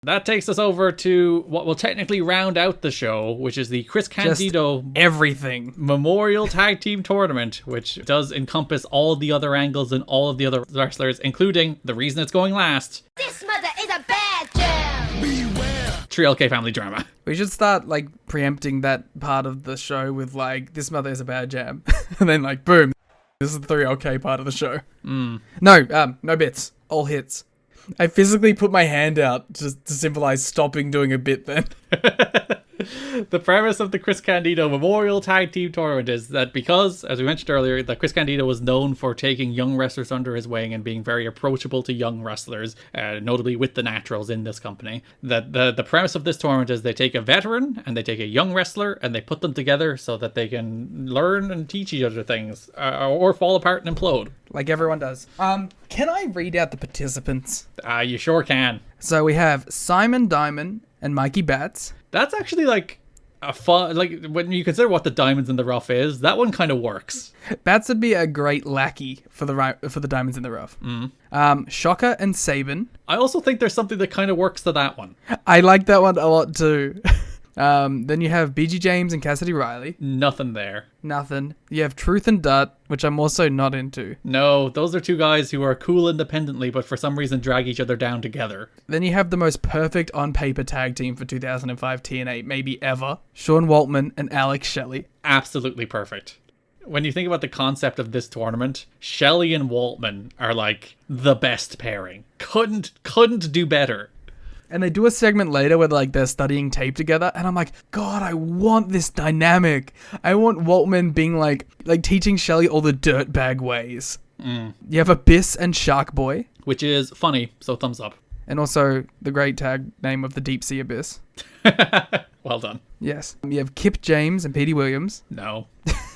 That takes us over to what will technically round out the show, which is the Chris Candido everything Memorial Tag Team Tournament, which does encompass all the other angles and all of the other wrestlers, including the reason it's going last. This mother is a bad jam. Beware. 3LK family drama. We should start like preempting that part of the show with like, this mother is a bad jam. And then like, boom, this is the 3LK part of the show. No bits, all hits. I physically put my hand out to symbolize stopping doing a bit then. The premise of the Chris Candido Memorial Tag Team Tournament is that because, as we mentioned earlier, that Chris Candido was known for taking young wrestlers under his wing and being very approachable to young wrestlers, notably with the Naturals in this company, that the premise of this tournament is they take a veteran and they take a young wrestler and they put them together so that they can learn and teach each other things, or fall apart and implode. Like everyone does. Can I read out the participants? You sure can. So we have Simon Diamond and Mikey Batts. That's actually like a fun, like when you consider what the Diamonds in the Rough is, that one kind of works. Batts would be a great lackey for the Diamonds in the Rough. Shocker and Sabin. I also think there's something that kind of works to that one. I like that one a lot too. Then you have BG James and Cassidy Riley. Nothing there. Nothing. You have Truth and Dut, which I'm also not into. No, those are two guys who are cool independently, but for some reason drag each other down together. Then you have the most perfect on-paper tag team for 2005 TNA, maybe ever. Sean Waltman and Alex Shelley. Absolutely perfect. When you think about the concept of this tournament, Shelley and Waltman are like the best pairing. Couldn't do better. And they do a segment later where like they're studying tape together, and I'm like, God, I want this dynamic. I want Waltman being like teaching Shelley all the dirtbag ways. You have Abyss and Shark Boy, which is funny, so thumbs up. And also the great tag name of the Deep Sea Abyss. Well done. Yes. You have Kip James and Petey Williams. No.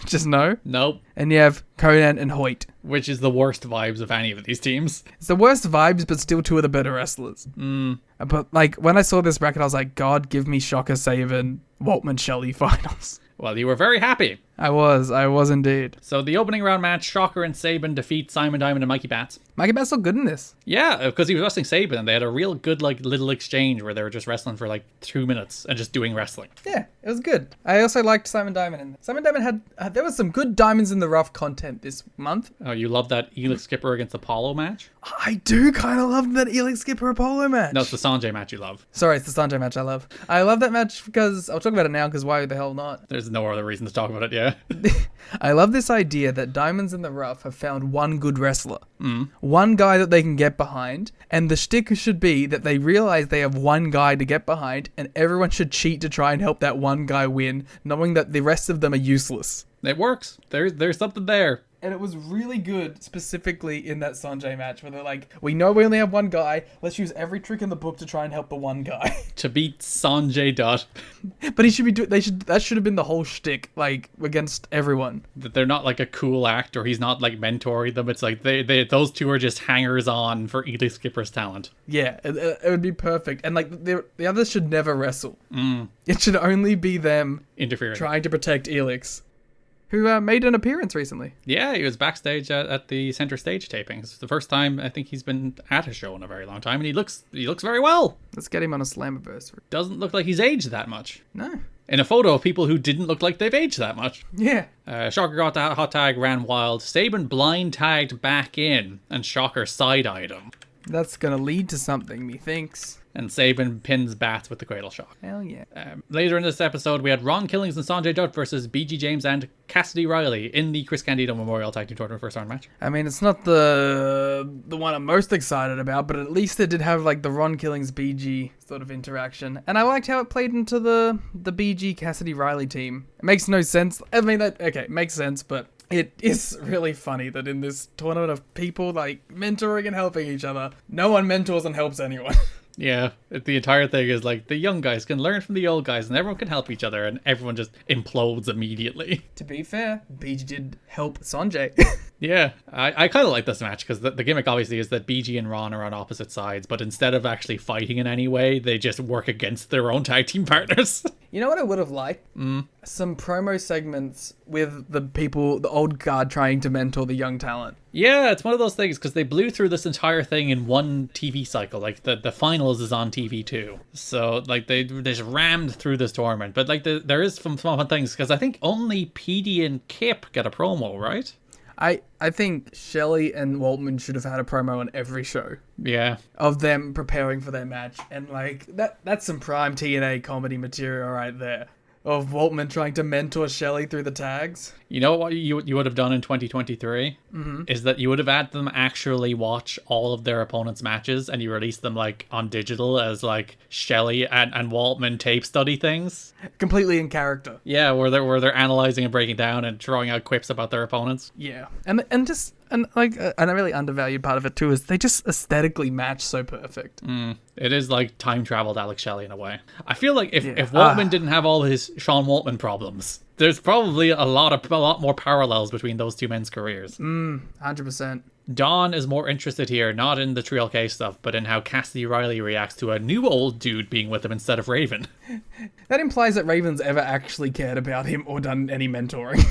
Just no? Nope. And you have Conan and Hoyt. Which is the worst vibes of any of these teams. It's the worst vibes, but still two of the better wrestlers. But like, when I saw this bracket, I was like, God, give me Shocker, Sabin, Waltman, Shelley finals. Well, you were very happy. I was indeed. So the opening round match, Shocker and Sabin defeat Simon Diamond and Mikey Batts. Mikey Batts looked good in this. Yeah, because he was wrestling Sabin and they had a real good like little exchange where they were just wrestling for like 2 minutes and just doing wrestling. Yeah, it was good. I also liked Simon Diamond in this. Simon Diamond had, there was some good Diamonds in the Rough content this month. Oh, you love that Elix Skipper against Apollo match? I do kind of love that Elix Skipper Apollo match. No, it's the Sanjay match you love. Sorry, it's the Sanjay match I love. I love that match because, I'll talk about it now because why the hell not? There's no other reason to talk about it, yeah. I love this idea that Diamonds in the Rough have found one good wrestler. One guy that they can get behind, and the shtick should be that they realize they have one guy to get behind, and everyone should cheat to try and help that one guy win, knowing that the rest of them are useless. It works. There's something there. And it was really good, specifically in that Sanjay match, where they're like, we know we only have one guy, let's use every trick in the book to try and help the one guy. To beat Sanjay Dutt. But he should be that should have been the whole shtick, like, against everyone. That they're not like a cool act, or he's not like mentoring them. It's like those two are just hangers on for Elix Skipper's talent. Yeah, it would be perfect. And like the others should never wrestle. It should only be them interfering, trying to protect Elix, who made an appearance recently. Yeah, he was backstage at the center stage taping. It's the first time I think he's been at a show in a very long time, and he looks very well. Let's get him on a Slammiversary. Doesn't look like he's aged that much. No. In a photo of people who didn't look like they've aged that much. Yeah. Shocker got that hot tag, ran wild. Sabin blind tagged back in, and Shocker side-eyed him. That's gonna lead to something, methinks. And Sabin pins Batts with the Cradle Shock. Hell yeah. Later in this episode, we had Ron Killings and Sanjay Dutt versus BG James and Cassidy Riley in the Chris Candido Memorial Tag Team Tournament first round match. I mean, it's not the one I'm most excited about, but at least it did have like the Ron Killings BG sort of interaction. And I liked how it played into the BG Cassidy Riley team. It makes no sense. I mean, it makes sense, but it is really funny that in this tournament of people like mentoring and helping each other, no one mentors and helps anyone. Yeah, the entire thing is like the young guys can learn from the old guys and everyone can help each other and everyone just implodes immediately. To be fair, BG did help Sanjay. Yeah, I kind of like this match because the gimmick obviously is that BG and Ron are on opposite sides, but instead of actually fighting in any way, they just work against their own tag team partners. You know what I would have liked? Some promo segments with the old guard trying to mentor the young talent. Yeah, it's one of those things because they blew through this entire thing in one TV cycle. Like the finals is on TV too, so like they just rammed through this tournament. But like there is some fun things because I think only PD and Kip get a promo, right? I think Shelley and Waltman should have had a promo on every show. Yeah. Of them preparing for their match. And like that's some prime TNA comedy material right there. Of Waltman trying to mentor Shelley through the tags. You know what you would have done in 2023? Is that you would have had them actually watch all of their opponents' matches and you release them like on digital as like Shelley and Waltman tape study things. Completely in character. Yeah, where they're analyzing and breaking down and throwing out quips about their opponents. Yeah. And like a really undervalued part of it too is they just aesthetically match so perfect. It is like time traveled Alex Shelley in a way. I feel like if Waltman didn't have all his Sean Waltman problems, there's probably a lot more parallels between those two men's careers. 100%. Don is more interested here, not in the Trial K stuff, but in how Cassidy Riley reacts to a new old dude being with him instead of Raven. That implies that Raven's ever actually cared about him or done any mentoring.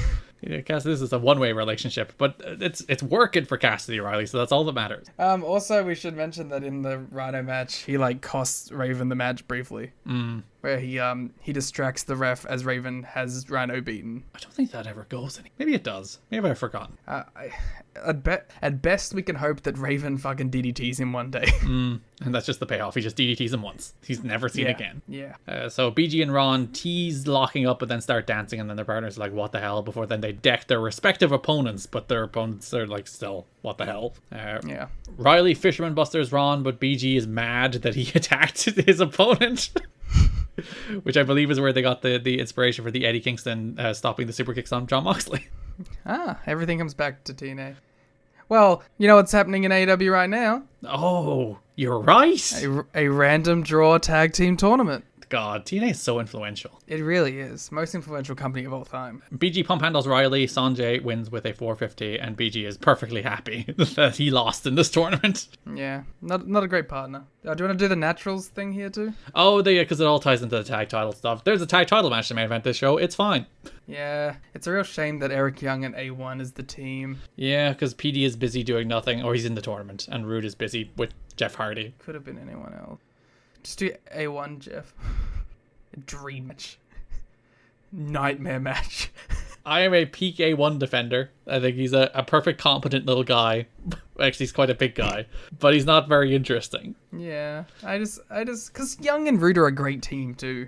Yeah, this is a one-way relationship, but it's working for Cassidy Riley, so that's all that matters. Also, we should mention that in the Rhino match, he like costs Raven the match briefly, where he distracts the ref as Raven has Rhino beaten. I don't think that ever goes any. Maybe it does. Maybe I've forgotten. At best, we can hope that Raven fucking DDTs him one day. And that's just the payoff. He just DDTs him once. He's never seen again. Yeah. So BG and Ron tease locking up, but then start dancing, and then their partners are like, "What the hell?" Before then they deck their respective opponents, but their opponents are like, "Still, what the hell?" Yeah. Riley Fisherman busters Ron, but BG is mad that he attacked his opponent. Which I believe is where they got the inspiration for the Eddie Kingston stopping the super kicks on Jon Moxley. Everything comes back to TNA. Well, you know what's happening in AEW right now? Oh, you're right. A random draw tag team tournament. God, TNA is so influential. It really is. Most influential company of all time. BG pump handles Riley. Sanjay wins with a 450, and BG is perfectly happy that he lost in this tournament. Yeah, not a great partner. Do you want to do the Naturals thing here too? Oh, because it all ties into the tag title stuff. There's a tag title match to main event this show. It's fine. Yeah, it's a real shame that Eric Young and A1 is the team. Yeah, because PD is busy doing nothing, or he's in the tournament, and Rude is busy with Jeff Hardy. Could have been anyone else. Just do A1, Jeff. Dream match. Nightmare match. I am a peak A1 defender. I think he's a perfect, competent little guy. Actually, he's quite a big guy, but he's not very interesting. Yeah, I just, because Young and Rude are a great team too.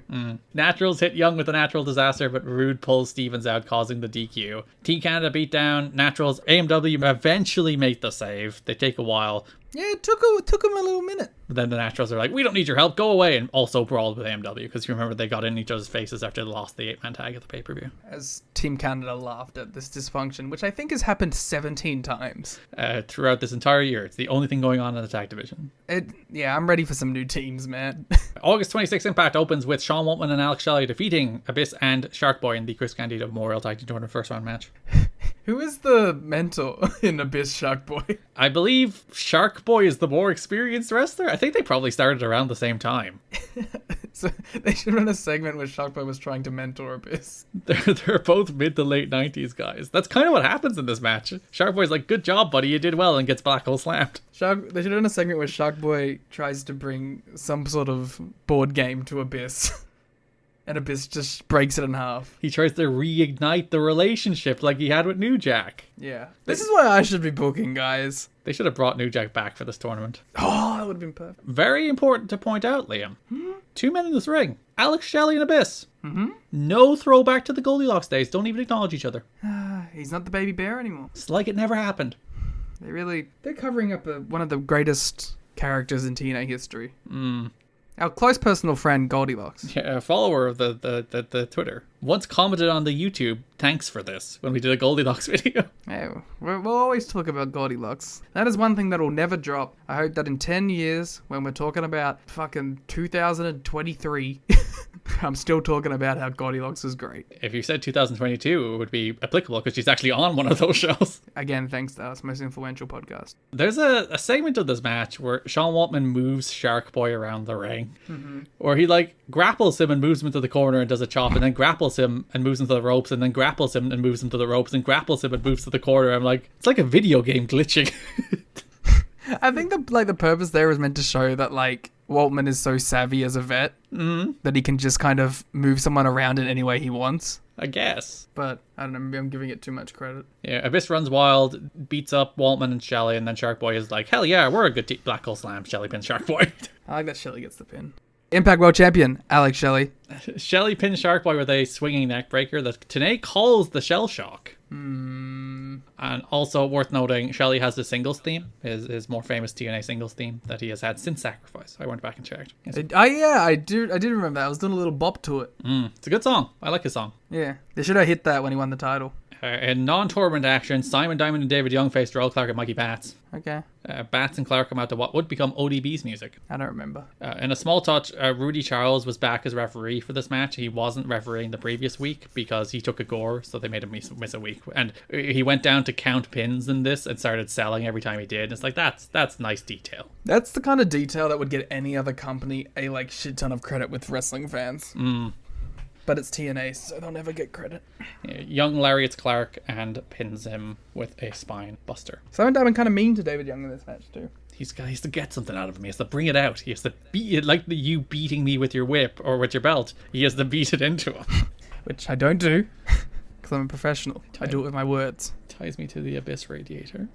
Naturals hit Young with a natural disaster, but Rude pulls Stevens out, causing the DQ. Team Canada beat down. Naturals, AMW eventually make the save. They take a while. Yeah, it took him a little minute. But then the Naturals are like, "We don't need your help, go away," and also brawled with AMW, because you remember they got in each other's faces after they lost the 8-man tag at the pay-per-view. As Team Canada laughed at this dysfunction, which I think has happened 17 times. Throughout this entire year. It's the only thing going on in the tag division. Yeah, I'm ready for some new teams, man. August 26th Impact opens with Sean Waltman and Alex Shelley defeating Abyss and Shark Boy in the Chris Candido Memorial Tag Team Tournament first round match. Who is the mentor in Abyss Shark Boy? I believe Shark Boy is the more experienced wrestler. I think they probably started around the same time. So they should run a segment where Shark Boy was trying to mentor Abyss. They're both mid to late 90s guys. That's kind of what happens in this match. Shark Boy's like, "Good job, buddy, you did well," and gets Black Hole slammed. They should run a segment where Shark Boy tries to bring some sort of board game to Abyss. And Abyss just breaks it in half. He tries to reignite the relationship like he had with New Jack. Yeah. This is what I should be booking, guys. They should have brought New Jack back for this tournament. Oh, that would have been perfect. Very important to point out, Liam. 2 men in this ring. Alex Shelley and Abyss. No throwback to the Goldilocks days. Don't even acknowledge each other. He's not the baby bear anymore. It's like it never happened. They're covering up one of the greatest characters in TNA history. Our close personal friend Goldilocks. Yeah, a follower of the Twitter once commented on the YouTube, "Thanks for this," when we did a Goldilocks video. Yeah, we'll always talk about Goldilocks. That is one thing that will never drop. I hope that in 10 years, when we're talking about fucking 2023, I'm still talking about how Goldilocks was great. If you said 2022, it would be applicable because she's actually on one of those shows. Again, thanks to us, most influential podcast. There's a segment of this match where Sean Waltman moves Shark Boy around the ring, where he like grapples him and moves him into the corner and does a chop, and then grapples him and moves him to the ropes, and then grapples him and moves him to the ropes, and grapples him and moves to the corner. I'm like, it's like a video game glitching. I think the purpose there is meant to show that like Waltman is so savvy as a vet that he can just kind of move someone around in any way he wants. I guess. But I don't know, maybe I'm giving it too much credit. Yeah, Abyss runs wild, beats up Waltman and Shelly, and then Shark Boy is like, hell yeah, we're a good team. Black Hole Slam, Shelly pins Shark Boy. I like that Shelly gets the pin. Impact World Champion, Alex Shelley. Shelly pins Shark Boy with a swinging neck breaker that TNA calls the Shell Shock. And also worth noting, Shelly has the singles theme, his more famous TNA singles theme that he has had since Sacrifice. I went back and checked. Yes. I did remember that. I was doing a little bop to it. It's a good song. I like his song. Yeah, they should have hit that when he won the title. In non-tournament action, Simon Diamond and David Young faced Earl Clark and Mikey Batts. Okay. Batts and Clark come out to what would become ODB's music. I don't remember. In a small touch, Rudy Charles was back as referee for this match. He wasn't refereeing the previous week because he took a gore, so they made him miss a week. And he went down to count pins in this and started selling every time he did. It's like, that's nice detail. That's the kind of detail that would get any other company a like shit ton of credit with wrestling fans. But it's TNA, so they'll never get credit. Yeah, Young lariats Clark and pins him with a spine buster. Simon Diamond kind of mean to David Young in this match too. He has to get something out of him. He has to bring it out. He has to beat it like you beating me with your whip or with your belt. He has to beat it into him. Which I don't do, because I'm a professional. I do it with my words. Ties me to the Abyss Radiator.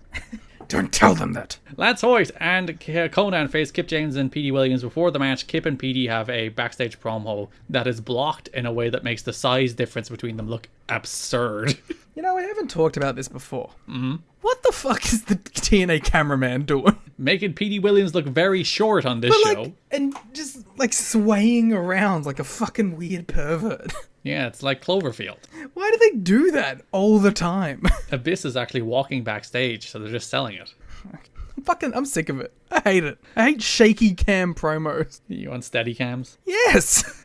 Don't tell them that. Lance Hoyt and Conan face Kip James and Petey Williams. Before the match, Kip and Petey have a backstage promo that is blocked in a way that makes the size difference between them look absurd. You know, we haven't talked about this before. What the fuck is the TNA cameraman doing? Making Petey Williams look very short on this show. And just like swaying around like a fucking weird pervert. Yeah, it's like Cloverfield. Why do they do that all the time? Abyss is actually walking backstage, so they're just selling it. I'm sick of it. I hate it. I hate shaky cam promos. You want steady cams? Yes!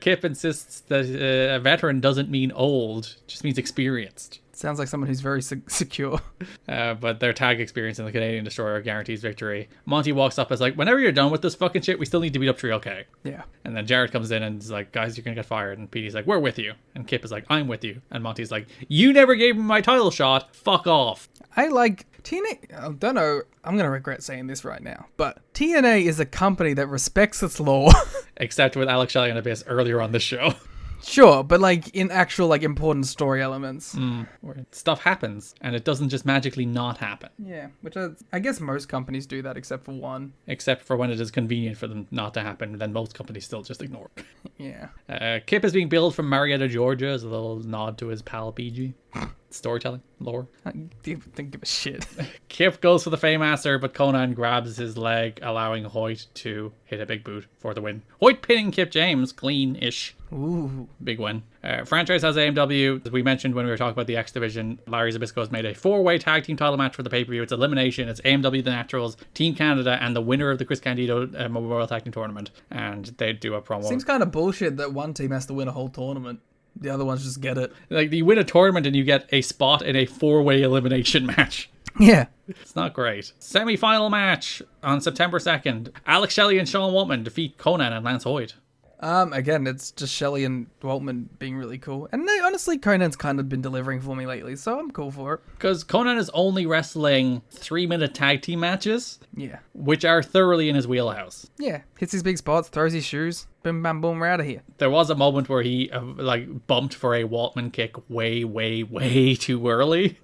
Kip insists that a veteran doesn't mean old, just means experienced. Sounds like someone who's very secure. But their tag experience in the Canadian Destroyer guarantees victory. Monty walks up as like, whenever you're done with this fucking shit, we still need to beat up Trio K. Yeah. And then Jarrett comes in and is like, guys, you're gonna get fired. And Petey's like, we're with you. And Kip is like, I'm with you. And Monty's like, you never gave me my title shot. Fuck off. I like TNA. I don't know. I'm gonna regret saying this right now, but TNA is a company that respects its law. Except with Alex Shelley and Abyss earlier on this show. Sure, but like in actual like important story elements. Where stuff happens and it doesn't just magically not happen. Yeah, which I guess most companies do that except for one. Except for when it is convenient for them not to happen, then most companies still just ignore it. Yeah. Kip is being billed from Marietta, Georgia as a little nod to his pal PG. Storytelling, lore. I don't give a shit. Kip goes for the Faymaster, but Conan grabs his leg, allowing Hoyt to hit a big boot for the win. Hoyt pinning Kip James, clean-ish. Ooh. Big win. Franchise has AMW. As we mentioned when we were talking about the X Division, Larry Zbyszko has made a 4-way tag team title match for the pay-per-view. It's elimination. It's AMW The Naturals, Team Canada, and the winner of the Chris Candido Memorial Tag Team Tournament. And they do a promo. Seems kind of bullshit that one team has to win a whole tournament. The other ones just get it. Like, you win a tournament and you get a spot in a 4-way elimination match. Yeah. It's not great. Semi-final match on September 2nd. Alex Shelley and Sean Waltman defeat Conan and Lance Hoyt. Again, it's just Shelley and Waltman being really cool. And honestly, Conan's kind of been delivering for me lately, so I'm cool for it. Because Conan is only wrestling 3-minute tag team matches. Yeah. Which are thoroughly in his wheelhouse. Yeah. Hits his big spots, throws his shoes. Boom, bam, boom, we're out of here. There was a moment where he bumped for a Waltman kick way too early.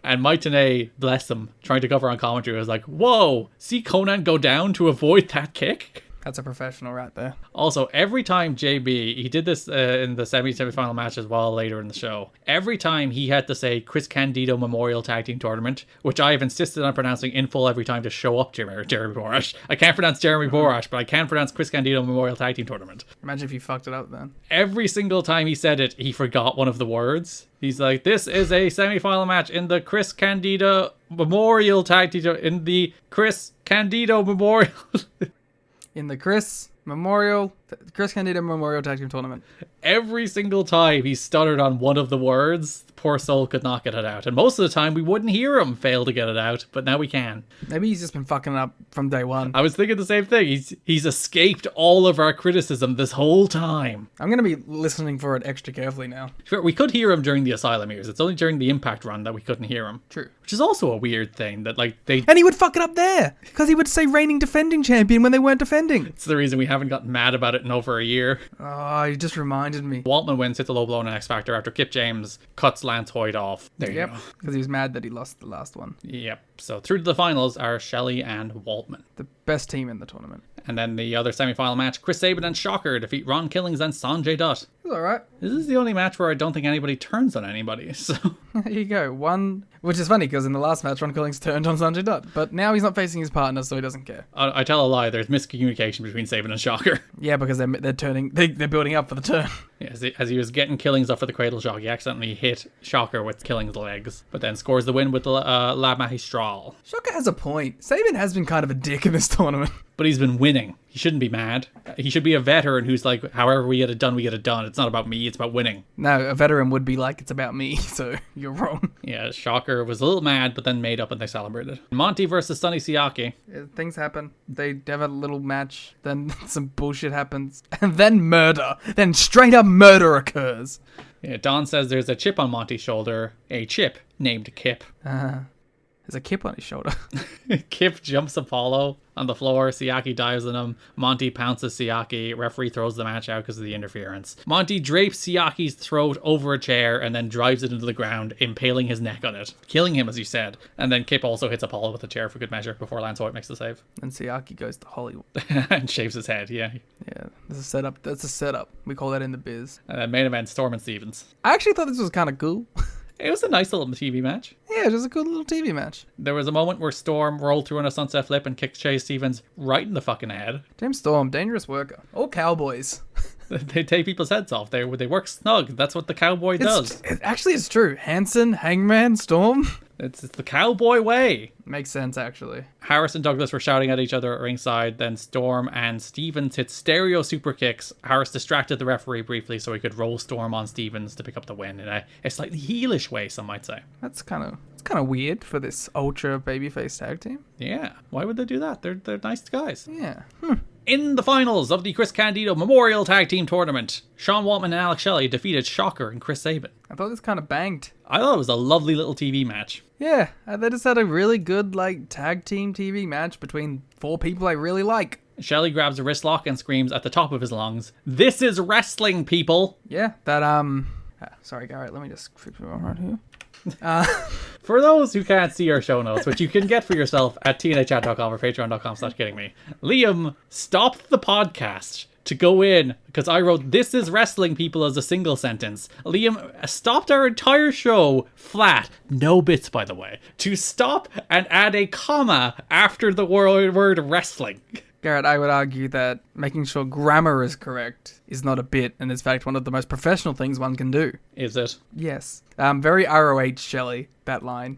And Mike Tenay, bless him, trying to cover on commentary, was like, whoa, see Conan go down to avoid that kick? That's a professional right there. Also, every time JB, he did this in the semi-final match as well later in the show. Every time he had to say Chris Candido Memorial Tag Team Tournament, which I have insisted on pronouncing in full every time to show up Jeremy Borash. I can't pronounce Jeremy Borash, but I can pronounce Chris Candido Memorial Tag Team Tournament. Imagine if you fucked it up then. Every single time he said it, he forgot one of the words. He's like, this is a semi-final match in the Chris Candido Memorial Tag Team, in the Chris Candido Memorial... In the Chris Chris Candido Memorial Tag Team Tournament. Every single time he stuttered on one of the words, the poor soul could not get it out. And most of the time we wouldn't hear him fail to get it out, but now we can. Maybe he's just been fucking up from day one. I was thinking the same thing. He's escaped all of our criticism this whole time. I'm going to be listening for it extra carefully now. Sure, we could hear him during the Asylum years. It's only during the Impact run that we couldn't hear him. True. Which is also a weird thing that, like, they... And he would fuck it up there, because he would say reigning defending champion when they weren't defending. It's the reason we haven't gotten mad about it in over a year. Oh, you just reminded me. Waltman wins, hits a low blow in an X Factor after Kip James cuts Lance Hoyt off. There you go. Because he was mad that he lost the last one. Yep. So through to the finals are Shelley and Waltman. The best team in the tournament. And then the other semi-final match, Chris Sabin and Shocker defeat Ron Killings and Sanjay Dutt. It's alright. This is the only match where I don't think anybody turns on anybody, so... There you go. One, which is funny because in the last match, Ron Killings turned on Sanjay Dutt, but now he's not facing his partner, so he doesn't care. I tell a lie, there's miscommunication between Sabin and Shocker. Yeah, because they're building up for the turn. Yeah, as he was getting Killings up for the cradle shock, he accidentally hit Shocker with Killings' legs, but then scores the win with the La Magistral. Shocker has a point. Sabin has been kind of a dick in this tournament. But he's been winning. He shouldn't be mad. He should be a veteran who's like, however we get it done, we get it done. It's not about me, it's about winning. No, a veteran would be like, it's about me, so you're wrong. Yeah, Shocker was a little mad, but then made up and they celebrated. Monty versus Sonny Siaki. Things happen. They have a little match, then some bullshit happens, and then murder. Then straight up murder occurs. Yeah, Don says there's a chip on Monty's shoulder. A chip named Kip. There's a Kip on his shoulder. Kip jumps Apollo on the floor. Siaki dives on him. Monty pounces Siaki. Referee throws the match out because of the interference. Monty drapes Siaki's throat over a chair and then drives it into the ground, impaling his neck on it, killing him, as you said. And then Kip also hits Apollo with a chair for good measure before Lance Hoyt makes the save. And Siaki goes to Hollywood. And shaves his head, yeah. Yeah, there's a setup. That's a setup. We call that in the biz. And then main event, Storm and Stevens. I actually thought this was kind of cool. It was a nice little TV match. Yeah, just a good little TV match. There was a moment where Storm rolled through on a sunset flip and kicked Chase Stevens right in the fucking head. James Storm, dangerous worker. All cowboys. They take people's heads off. They work snug. That's what the cowboy does. It's true. Hanson, Hangman, Storm. It's the cowboy way. Makes sense, actually. Harris and Douglas were shouting at each other at ringside. Then Storm and Stevens hit stereo super kicks. Harris distracted the referee briefly so he could roll Storm on Stevens to pick up the win in a slightly heelish way, some might say. That's kind of weird for this ultra babyface tag team. Yeah, why would they do that? They're nice guys. Yeah. In the finals of the Chris Candido Memorial Tag Team Tournament, Sean Waltman and Alex Shelley defeated Shocker and Chris Sabin. I thought this kind of banged. I thought it was a lovely little TV match. Yeah, they just had a really good tag team TV match between four people I really like. Shelley grabs a wrist lock and screams at the top of his lungs, "This is wrestling, people!" Yeah, that sorry, Garrett, let me just fix it right here. For those who can't see our show notes, which you can get for yourself at tnachat.com or patreon.com/kiddingme, Liam stopped the podcast to go in because I wrote "This is wrestling, people" as a single sentence. Liam stopped our entire show flat, no bits by the way, to stop and add a comma after the word wrestling. Garrett, I would argue that making sure grammar is correct is not a bit, and in fact one of the most professional things one can do. Is it? Yes. Very ROH Shelley, that line.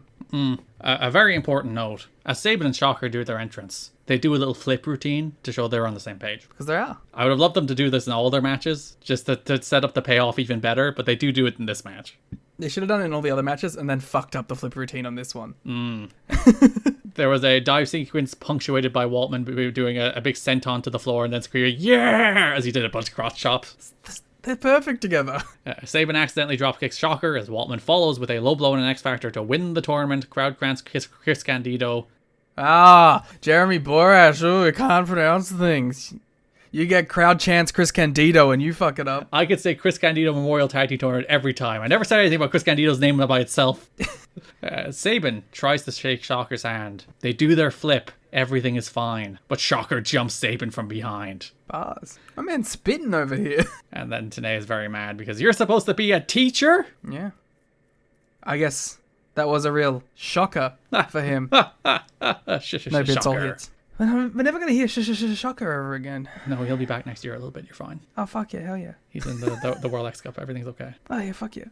A very important note. As Sabin and Shocker do their entrance, they do a little flip routine to show they're on the same page. Because they are. I would have loved them to do this in all their matches, just to set up the payoff even better, but they do it in this match. They should have done it in all the other matches and then fucked up the flip routine on this one. There was a dive sequence punctuated by Waltman doing a big senton to the floor and then screaming, "Yeah!" as he did a bunch of cross chops. They're perfect together. Sabin accidentally drop kicks Shocker as Waltman follows with a low blow and an X Factor to win the tournament. Crowd grants Chris Candido. Jeremy Borash. Oh, you can't pronounce things. You get crowd chants Chris Candido and you fuck it up. I could say Chris Candido Memorial Tag Team Tournament every time. I never said anything about Chris Candido's name by itself. Sabin tries to shake Shocker's hand. They do their flip. Everything is fine. But Shocker jumps Sabin from behind. Bars. My man's spitting over here. And then Tenay is very mad because you're supposed to be a teacher? Yeah. I guess that was a real shocker for him. No bits, all hits. We're never going to hear Shocker ever again. No, he'll be back next year a little bit. You're fine. Oh, fuck yeah. Hell yeah. He's in the World X Cup. Everything's okay. Oh, yeah. Fuck yeah.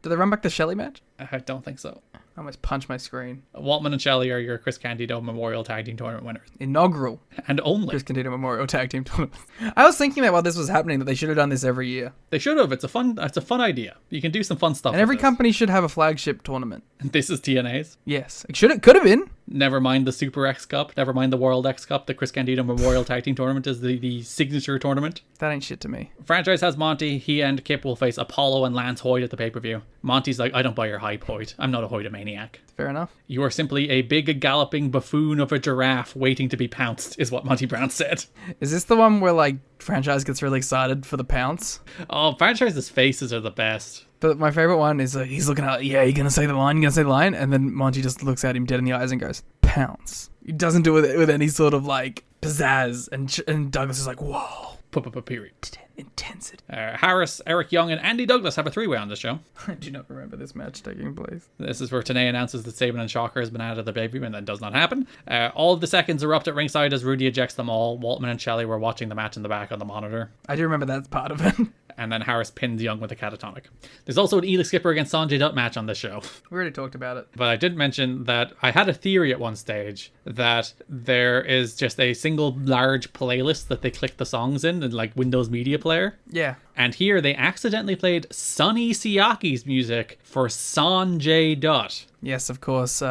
Did they run back the Shelley match? I don't think so. I almost punched my screen. Waltman and Shelley are your Chris Candido Memorial Tag Team Tournament winners. Inaugural And only. Chris Candido Memorial Tag Team Tournament. I was thinking that while this was happening, that they should have done this every year. They should have. It's a fun idea. You can do some fun stuff And with every this. company should have a flagship tournament. This is TNA's. Yes. Could have been. Never mind the Super X Cup. Never mind the World X Cup. The Chris Candido Memorial Tag Team Tournament is the signature tournament. That ain't shit to me. Franchise has Monty. He and Kip will face Apollo and Lance Hoyt at the pay-per-view. Monty's like, I don't buy your hype, Hoyt. I'm not a Hoytomaniac. Fair enough. You are simply a big galloping buffoon of a giraffe waiting to be pounced, is what Monty Brown said. Is this the one where, like, franchise gets really excited for the pounce? Oh, franchise's faces are the best. But my favorite one is he's looking at, yeah, you're going to say the line, and then Monty just looks at him dead in the eyes and goes, pounce. He doesn't do it with any sort of, like, pizzazz, and Douglas is like, whoa. Period. Intensity. Harris, Eric Young, and Andy Douglas have a three-way on the show. I do not remember this match taking place. This is where TNA announces that Sabin and Shocker has been added to the baby, and that does not happen. All of the seconds erupt at ringside as Rudy ejects them all. Waltman and Shelley were watching the match in the back on the monitor. I do remember that part of it. And then Harris pins Young with a catatonic. There's also an Elix Skipper against Sanjay Dutt match on this show. We already talked about it. But I did mention that I had a theory at one stage that there is just a single large playlist that they click the songs in like Windows Media Player. Yeah. And here they accidentally played Sonny Siaki's music for Sanjay Dutt. Yes, of course.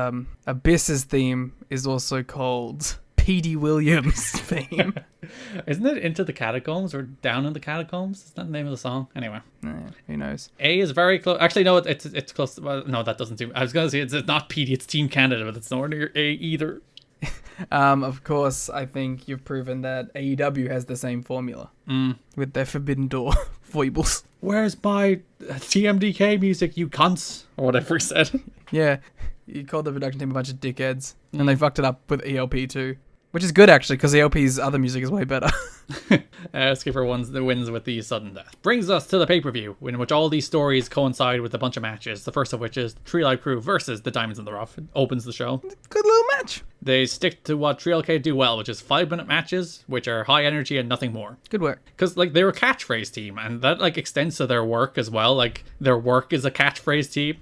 Abyss's theme is also called P.D. Williams' theme. Isn't it Into the Catacombs or Down in the Catacombs? Is that the name of the song? Anyway. Who knows? A is very close. Actually, no, it's close. Well, no, that doesn't seem... I was going to say it's not PD, it's Team Canada, but it's nowhere near A either. Of course, I think you've proven that AEW has the same formula. With their Forbidden Door foibles. Where's my TMDK music, you cunts? Or whatever he said. Yeah. You called the production team a bunch of dickheads. And they fucked it up with ELP too. Which is good, actually, because ELP's other music is way better. Skipper wins with the sudden death. Brings us to the pay-per-view, in which all these stories coincide with a bunch of matches. The first of which is Tree Life Crew versus the Diamonds in the Rough. It opens the show. Good little match. They stick to what Tree LK do well, which is 5-minute matches, which are high energy and nothing more. Good work. Because, like, they're a catchphrase team, and that, like, extends to their work as well. Like, their work is a catchphrase team.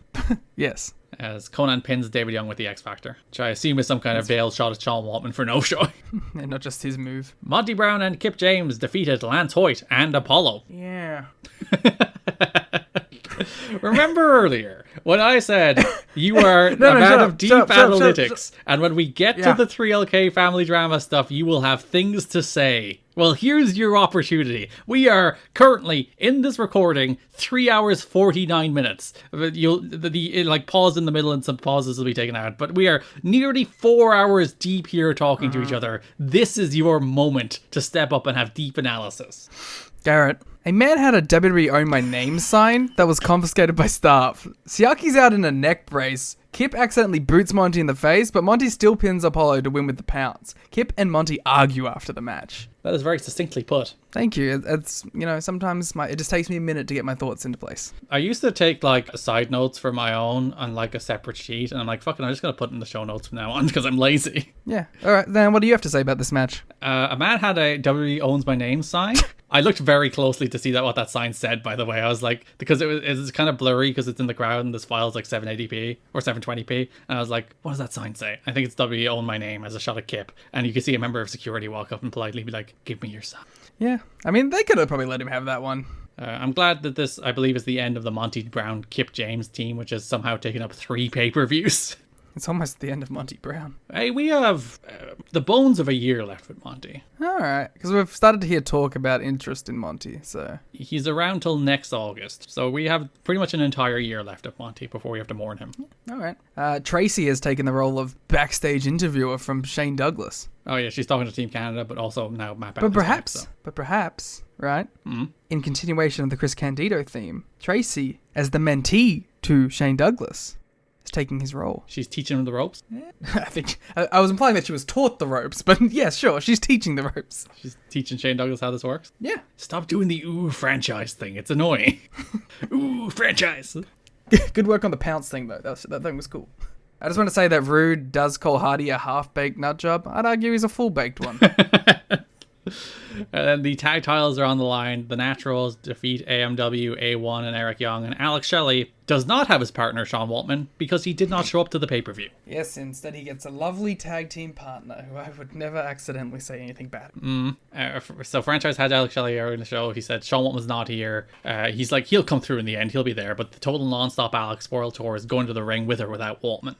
Yes. As Conan pins David Young with the X Factor, which I assume is some kind of veiled shot at Sean Waltman for no show. And not just his move. Monty Brown and Kip James defeated Lance Hoyt and Apollo. Yeah. Remember earlier when I said you are a man of deep analytics, and when we get to the 3LK family drama stuff, you will have things to say. Well, here's your opportunity. We are currently in this recording 3 hours 49 minutes. You'll like pause in the middle and some pauses will be taken out, but we are nearly 4 hours deep here talking to each other. This is your moment to step up and have deep analysis. Garrett, a man had a WWE Own My Name sign that was confiscated by staff. Siaki's out in a neck brace. Kip accidentally boots Monty in the face, but Monty still pins Apollo to win with the pounce. Kip and Monty argue after the match. That is very succinctly put. Thank you. It's, sometimes it just takes me a minute to get my thoughts into place. I used to take, like, side notes for my own on, like, a separate sheet, and I'm like, fucking, I'm just going to put it in the show notes from now on because I'm lazy. Yeah. All right, then what do you have to say about this match? A man had a WWE Owns My Name sign. I looked very closely to see what that sign said, by the way. I was like, because it's kind of blurry because it's in the crowd and this file's like 780p or 720p. And I was like, what does that sign say? I think it's WWE Own My Name as a shot of Kip. And you can see a member of security walk up and politely be like, give me your sign. Yeah. I mean, they could have probably let him have that one. I'm glad that this, I believe, is the end of the Monty Brown Kip James team, which has somehow taken up 3 pay-per-views. It's almost the end of Monty Brown. Hey, we have the bones of a year left with Monty. All right, because we've started to hear talk about interest in Monty, so... He's around till next August, so we have pretty much an entire year left of Monty before we have to mourn him. All right. Tracy has taken the role of backstage interviewer from Shane Douglas. Oh yeah, she's talking to Team Canada, but also now Matt But Bennett. perhaps, right? In continuation of the Chris Candido theme, Tracy, as the mentee to Shane Douglas, is taking his role. She's teaching him the ropes. Yeah. I think I was implying that she was taught the ropes, but yeah, sure, she's teaching the ropes. She's teaching Shane Douglas how this works. Yeah. Stop doing the ooh franchise thing. It's annoying. Ooh franchise. Good work on the pounce thing though. That thing was cool. I just want to say that Rude does call Hardy a half-baked nut job. I'd argue he's a full-baked one. And then the tag titles are on the line. The Naturals defeat AMW, A1, and Eric Young. And Alex Shelley does not have his partner, Sean Waltman, because he did not show up to the pay-per-view. Yes, instead he gets a lovely tag team partner who I would never accidentally say anything bad. So Franchise had Alex Shelley here in the show. He said Sean Waltman's not here. He's like, he'll come through in the end. He'll be there. But the total non-stop Alex World Tour is going to the ring with or without Waltman.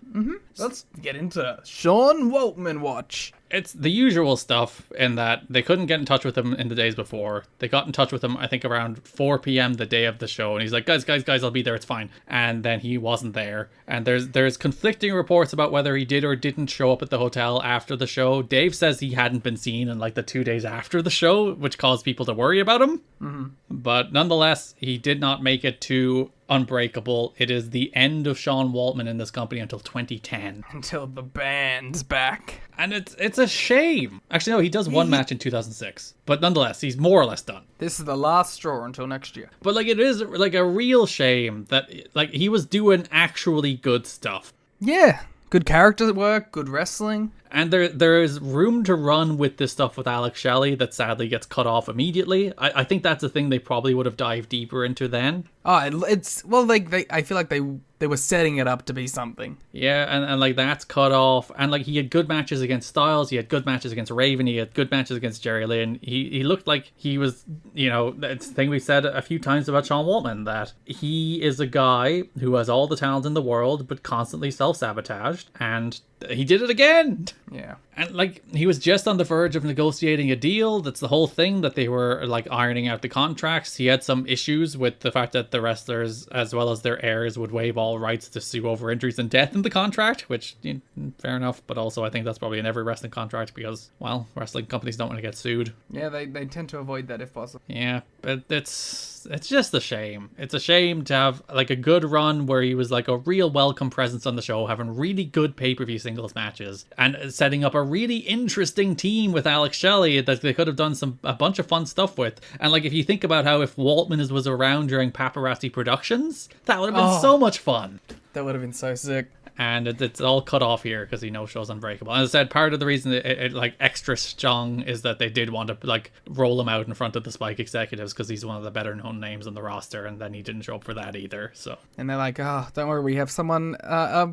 Let's get into Sean Waltman watch. It's the usual stuff in that they couldn't get in touch with him in the days before. They got in touch with him, I think, around 4 p.m. the day of the show. And he's like, guys, I'll be there. It's fine. And then he wasn't there. And there's conflicting reports about whether he did or didn't show up at the hotel after the show. Dave says he hadn't been seen in like the 2 days after the show, which caused people to worry about him. But nonetheless, he did not make it to Unbreakable. It is the end of Sean Waltman in this company until 2010. Until the band's back. And it's a shame. Actually, no, he does one match in 2006. But nonetheless, he's more or less done. This is the last straw until next year. But like, it is like a real shame that like he was doing actually good stuff. Yeah. Good character work, good wrestling. And there is room to run with this stuff with Alex Shelley that sadly gets cut off immediately. I think that's a thing they probably would have dived deeper into then. It's well, like I feel like they were setting it up to be something. Yeah, and like that's cut off. And like he had good matches against Styles, he had good matches against Raven, he had good matches against Jerry Lynn. He looked like he was, you know, it's the thing we said a few times about Sean Waltman, that he is a guy who has all the talent in the world but constantly self-sabotaged, and he did it again. Yeah. And like he was just on the verge of negotiating a deal. That's the whole thing, that they were like ironing out the contracts. He had some issues with the fact that the wrestlers as well as their heirs would waive all rights to sue over injuries and death in the contract, which, you know, fair enough, but also I think that's probably in every wrestling contract because, well, wrestling companies don't want to get sued. Yeah, they tend to avoid that if possible. Yeah, but it's just a shame. It's a shame to have like a good run where he was like a real welcome presence on the show, having really good pay-per-view singles matches and setting up a really interesting team with Alex Shelley that they could have done a bunch of fun stuff with. And like, if you think about how if Waltman was around during Paparazzi Productions, that would have been so much fun. That would have been so sick. And it's all cut off here because he no-shows Unbreakable. And as I said, part of the reason it like extra strong is that they did want to like roll him out in front of the Spike executives because he's one of the better known names on the roster, and then he didn't show up for that either. So, and they're like, oh, don't worry, we have someone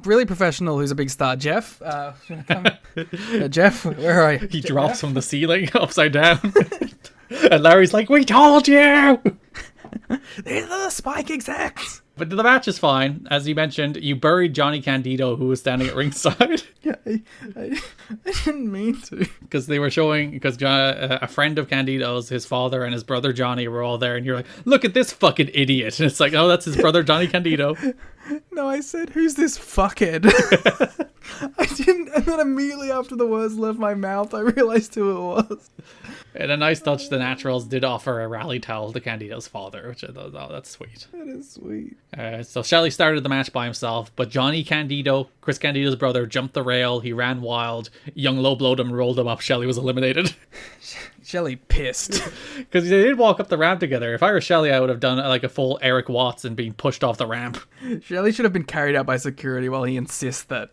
really professional who's a big star, Jeff. Jeff, where are you? He drops from the ceiling upside down, and Larry's like, "We told you." They're the Spike execs. But the match is fine. As you mentioned, you buried Johnny Candido, who was standing at ringside. Yeah, I didn't mean to. Because they were showing, because a friend of Candido's, his father and his brother Johnny were all there, and you're like, look at this fucking idiot. And it's like, oh, that's his brother Johnny Candido. No, I said, who's this fuckhead? I didn't, and then immediately after the words left my mouth, I realized who it was. In a nice touch, the Naturals did offer a rally towel to Candido's father, which I thought, oh, that's sweet. That is sweet. So Shelley started the match by himself, but Johnny Candido, Chris Candido's brother, jumped the rail. He ran wild. Young low blowed him, rolled him up. Shelley was eliminated. Shelley pissed. Because they did walk up the ramp together. If I were Shelley, I would have done like a full Eric Watts and being pushed off the ramp. Shelley should have been carried out by security while he insists that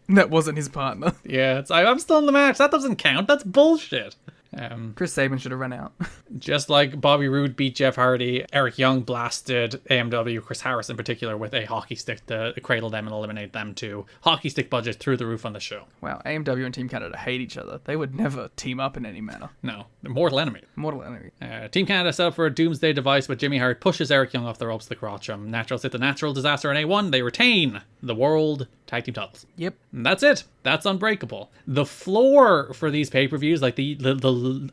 that wasn't his partner. Yeah, I'm still in the match. That doesn't count. That's bullshit. Chris Sabin should have run out. Just like Bobby Roode beat Jeff Hardy, Eric Young blasted AMW, Chris Harris in particular, with a hockey stick to cradle them and eliminate them too. Hockey stick budget through the roof on the show. Wow, AMW and Team Canada hate each other. They would never team up in any manner. No, they're mortal enemy. Mortal enemy. Team Canada set up for a doomsday device, but Jimmy Hart pushes Eric Young off the ropes to crotch him. Naturals hit the natural disaster in A1. They retain the world tag team titles. Yep. And that's it. That's Unbreakable. The floor for these pay-per-views, like the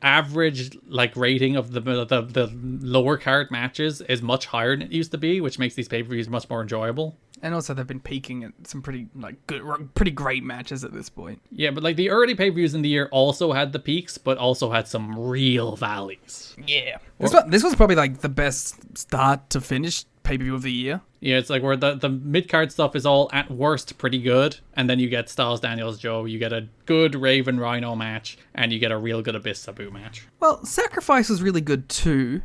average like rating of the lower card matches is much higher than it used to be, which makes these pay-per-views much more enjoyable. And also they've been peaking at some pretty pretty great matches at this point. Yeah, but like the early pay-per-views in the year also had the peaks, but also had some real valleys. Yeah. This was probably like the best start to finish pay-per-view of the year. Yeah, it's like where the mid-card stuff is all at worst pretty good, and then you get Styles, Daniels, Joe, you get a good Raven Rhino match, and you get a real good Abyss Sabu match. Well, Sacrifice was really good too,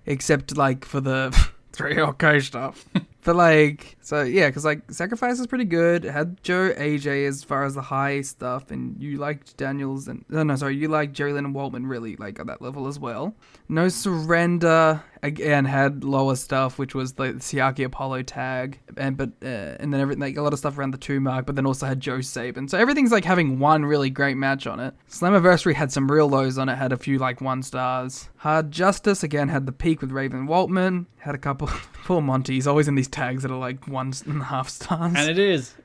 except like for the It's very okay stuff. But like, so yeah, because like Sacrifice is pretty good. It had Joe AJ as far as the high stuff, and you liked Daniels and you liked Jerry Lynn and Waltman really like at that level as well. No Surrender again had lower stuff, which was the Siaki Apollo tag, and then everything like a lot of stuff around the 2 mark, but then also had Joe Sabin. So everything's like having one really great match on it. Slammiversary had some real lows on it, had a few like 1 stars. Hard Justice again had the peak with Raven Waltman, had a couple. Poor Monty, he's always in these tags that are like 1.5 stars. And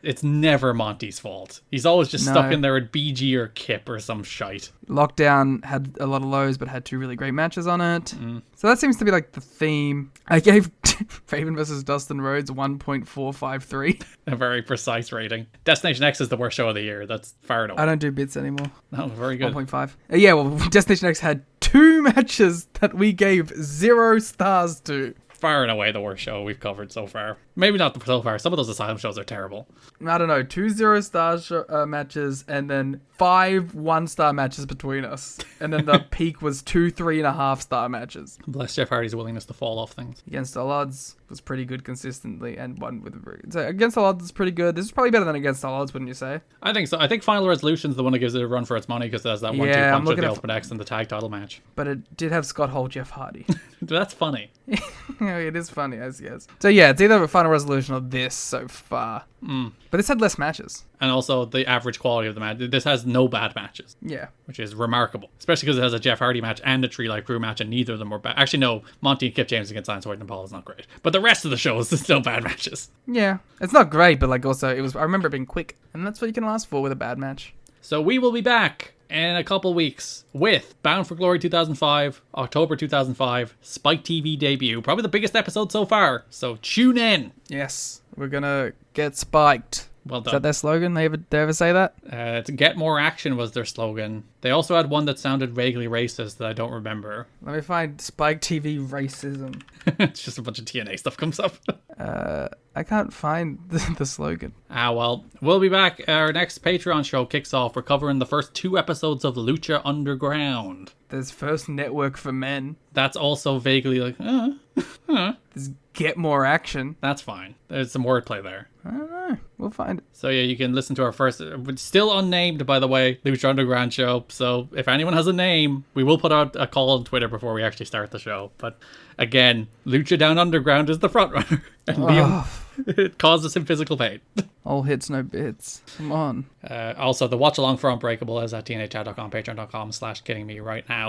it's never Monty's fault. He's always just stuck in there at BG or Kip or some shite. Lockdown had a lot of lows, but had 2 really great matches on it. So that seems to be like the theme. I gave Raven versus Dustin Rhodes 1.453. A very precise rating. Destination X is the worst show of the year. That's far enough. I don't do bits anymore. Oh, very good. 1.5. Yeah, well, Destination X had 2 matches that we gave 0 stars to. Far and away the worst show we've covered so far. Maybe not so far. Some of those Asylum shows are terrible. I don't know. 2 0-star matches and then 5 1-star matches between us. And then the peak was 2 3.5-star matches. Bless Jeff Hardy's willingness to fall off things. Against All Odds was pretty good consistently, and one with so Against All Odds is pretty good. This is probably better than Against All Odds, wouldn't you say? I think so. I think Final Resolution's the one that gives it a run for its money because it has that 1-2 punch with the Open X and the tag title match. But it did have Scott Hall, Jeff Hardy. That's funny. It is funny, I guess. So yeah, it's either a Final Resolution or this so far. But this had less matches. And also the average quality of the match. This has no bad matches. Yeah. Which is remarkable. Especially because it has a Jeff Hardy match and a Tree Life Crew match, and neither of them were bad. Actually, no. Monty and Kip James against Lance Hoyt and Paul is not great. But the rest of the show is still bad matches. Yeah. It's not great, but like also, I remember it being quick. And that's what you can ask for with a bad match. So we will be back in a couple weeks with Bound for Glory 2005, October 2005, Spike TV debut. Probably the biggest episode so far. So tune in. Yes. We're going to get spiked. Well done. Is that their slogan? They ever say that? To get more action was their slogan. They also had one that sounded vaguely racist that I don't remember. Let me find Spike TV racism. It's just a bunch of TNA stuff comes up. I can't find the slogan. Well, we'll be back. Our next Patreon show kicks off. We're covering the first 2 episodes of Lucha Underground. There's First Network for Men. That's also vaguely like, There's Get More Action. That's fine. There's some wordplay there. I don't know. We'll find it. So yeah, you can listen to our first, still unnamed by the way, Lucha Underground show. So if anyone has a name, we will put out a call on Twitter before we actually start the show. But again, Lucha Down Underground is the front runner. And Liam, it causes him physical pain. All hits, no bits. Come on. Also, the watch along for Unbreakable is at tnachat.com, patreon.com/kiddingme right now.